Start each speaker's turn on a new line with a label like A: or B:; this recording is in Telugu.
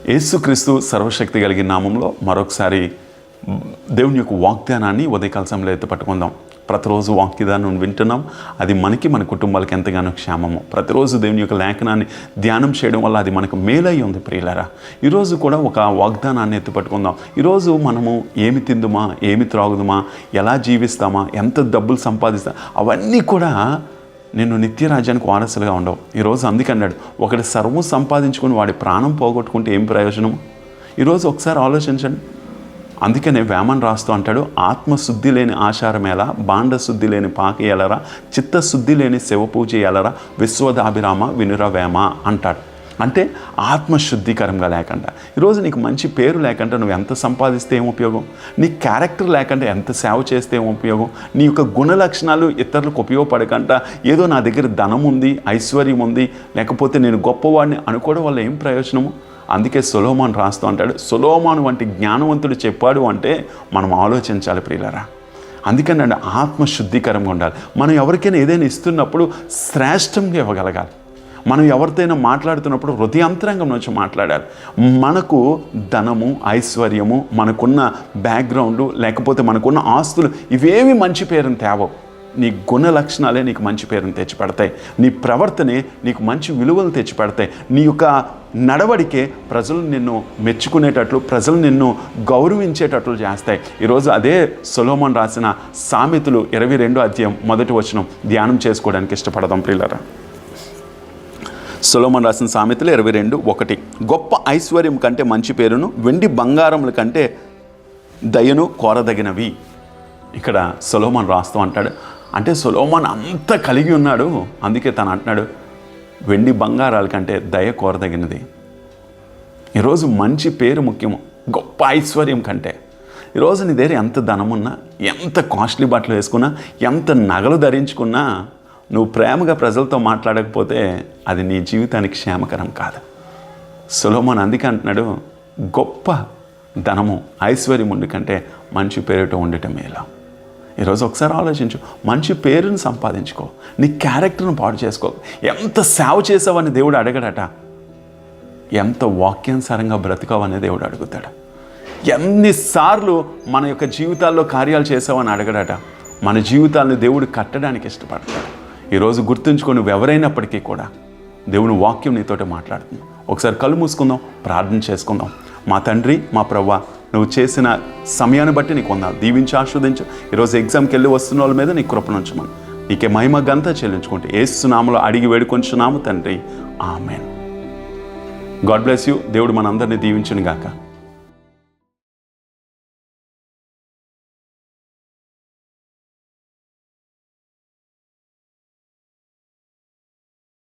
A: యేసుక్రీస్తు సర్వశక్తి కలిగిన నామంలో మరొకసారి దేవుని యొక్క వాగ్దానాన్ని ఉదయకాల సమయంలో ఎత్తుపట్టుకుందాం. ప్రతిరోజు వాగ్దానం వింటున్నాం. అది మనకి మన కుటుంబాలకు ఎంతగానో క్షేమము. ప్రతిరోజు దేవుని యొక్క లేఖనాన్ని ధ్యానం చేయడం వల్ల అది మనకు మేలై ఉంది ప్రియులారా. ఈరోజు కూడా ఒక వాగ్దానాన్ని ఎత్తుపట్టుకుందాం. ఈరోజు మనము ఏమి తిందుమా, ఏమి త్రాగుదుమా, ఎలా జీవిస్తామా, ఎంత డబ్బులు సంపాదిస్తాం, అవన్నీ కూడా నేను నిత్యరాజ్యానికి వారసులుగా ఉండవు. ఈరోజు అందుకన్నాడు, ఒకటి సర్వం సంపాదించుకుని వాడి ప్రాణం పోగొట్టుకుంటే ఏం ప్రయోజనం? ఈరోజు ఒకసారి ఆలోచించండి. అందుకనే వేమన్ రాస్తూ అంటాడు, ఆత్మశుద్ధి లేని ఆచారం ఎలా, బాండశుద్ధి లేని పాకి ఎలరా, చిత్తశుద్ధి లేని శివపూజ ఎలరా, విశ్వదాభిరామ వినుర వేమ అంటాడు. అంటే ఆత్మశుద్ధికరంగా లేకుండా, ఈరోజు నీకు మంచి పేరు లేకుండా నువ్వు ఎంత సంపాదిస్తే ఏం ఉపయోగం? నీ క్యారెక్టర్ లేకుండా ఎంత సేవ చేస్తే ఏం ఉపయోగం? నీ యొక్క గుణ లక్షణాలు ఇతరులకు ఉపయోగపడకుండా ఏదో నా దగ్గర ధనం ఉంది, ఐశ్వర్యం ఉంది, లేకపోతే నేను గొప్పవాడిని అనుకోవడం వల్ల ఏం ప్రయోజనము? అందుకే సొలొమోను రాస్తూ అంటాడు, సొలొమోను వంటి జ్ఞానవంతుడు చెప్పాడు అంటే మనం ఆలోచించాలి ప్రియులారా. అందుకని ఆత్మశుద్ధికరంగా ఉండాలి. మనం ఎవరికైనా ఏదైనా ఇస్తున్నప్పుడు శ్రేష్టంగా ఇవ్వగలగాలి. మనం ఎవరితోనైనా మాట్లాడుతున్నప్పుడు హృదయాంతరంగం నుంచి మాట్లాడాలి. మనకు ధనము, ఐశ్వర్యము, మనకున్న బ్యాక్గ్రౌండు, లేకపోతే మనకున్న ఆస్తులు ఇవేవి మంచి పేరుని తేవవు. నీ గుణ లక్షణాలే నీకు మంచి పేరుని తెచ్చిపెడతాయి. నీ ప్రవర్తనే నీకు మంచి విలువలు తెచ్చిపెడతాయి. నీ యొక్క నడవడికే ప్రజలు నిన్ను మెచ్చుకునేటట్లు, ప్రజలు నిన్ను గౌరవించేటట్లు చేస్తాయి. ఈరోజు అదే సొలొమోను రాసిన సామెతలు 22వ అధ్యాయం 1వ వచనం ధ్యానం చేసుకోవడానికి ఇష్టపడదాం ప్రియులారా. సొలొమోను రాసిన సామెతలు 22:1. గొప్ప ఐశ్వర్యం కంటే మంచి పేరును, వెండి బంగారముల కంటే దయను కోరదగినవి. ఇక్కడ సొలొమోను రాస్తూ అంటాడు, అంటే సొలొమోను అంత కలిగి ఉన్నాడు. అందుకే తను అంటున్నాడు, వెండి బంగారాల కంటే దయ కోరదగినది. ఈరోజు మంచి పేరు ముఖ్యము గొప్ప ఐశ్వర్యం కంటే. ఈరోజు నీ దగ్గర ఎంత ధనమున్నా, ఎంత కాస్ట్లీ బట్టలు వేసుకున్నా, ఎంత నగలు ధరించుకున్నా, నువ్వు ప్రేమగా ప్రజలతో మాట్లాడకపోతే అది నీ జీవితానికి క్షేమకరం కాదు. సొలొమోను అందుకే అంటున్నాడు, గొప్ప ధనము, ఐశ్వర్యం ఉండి కంటే మంచి పేరుతో ఉండటం మేలు. ఈరోజు ఒకసారి ఆలోచించు, మంచి పేరుని సంపాదించుకో, నీ క్యారెక్టర్ను పాడు చేసుకో. ఎంత సేవ చేసావని దేవుడు అడగడట, ఎంత వాక్యానుసారంగా బ్రతికావని దేవుడు అడుగుతాడు. ఎన్నిసార్లు మన యొక్క జీవితాల్లో కార్యాలు చేసావని అడగడట. మన జీవితాలను దేవుడు కట్టడానికి ఇష్టపడతాడు. ఈరోజు గుర్తుంచుకో, నువ్వు ఎవరైనప్పటికీ కూడా దేవుని వాక్యం నీతోటి మాట్లాడుతుంది. ఒకసారి కళ్ళు మూసుకుందాం, ప్రార్థన చేసుకుందాం. మా తండ్రి, మా ప్రభువా, నువ్వు చేసిన సమయాన్ని బట్టి నీకు వందనాలు. దీవించి ఆస్వాదించు. ఈరోజు ఎగ్జామ్కి వెళ్ళి వస్తున్న వాళ్ళ మీద నీ కృపనుంచమని, నీకే మహిమ గంతా చెల్లించుకుంటే యేసు నామములో అడిగి వేడుకొంచున్నాము తండ్రి, ఆమేన్. God bless you. దేవుడు మనందరినీ దీవించును గాక.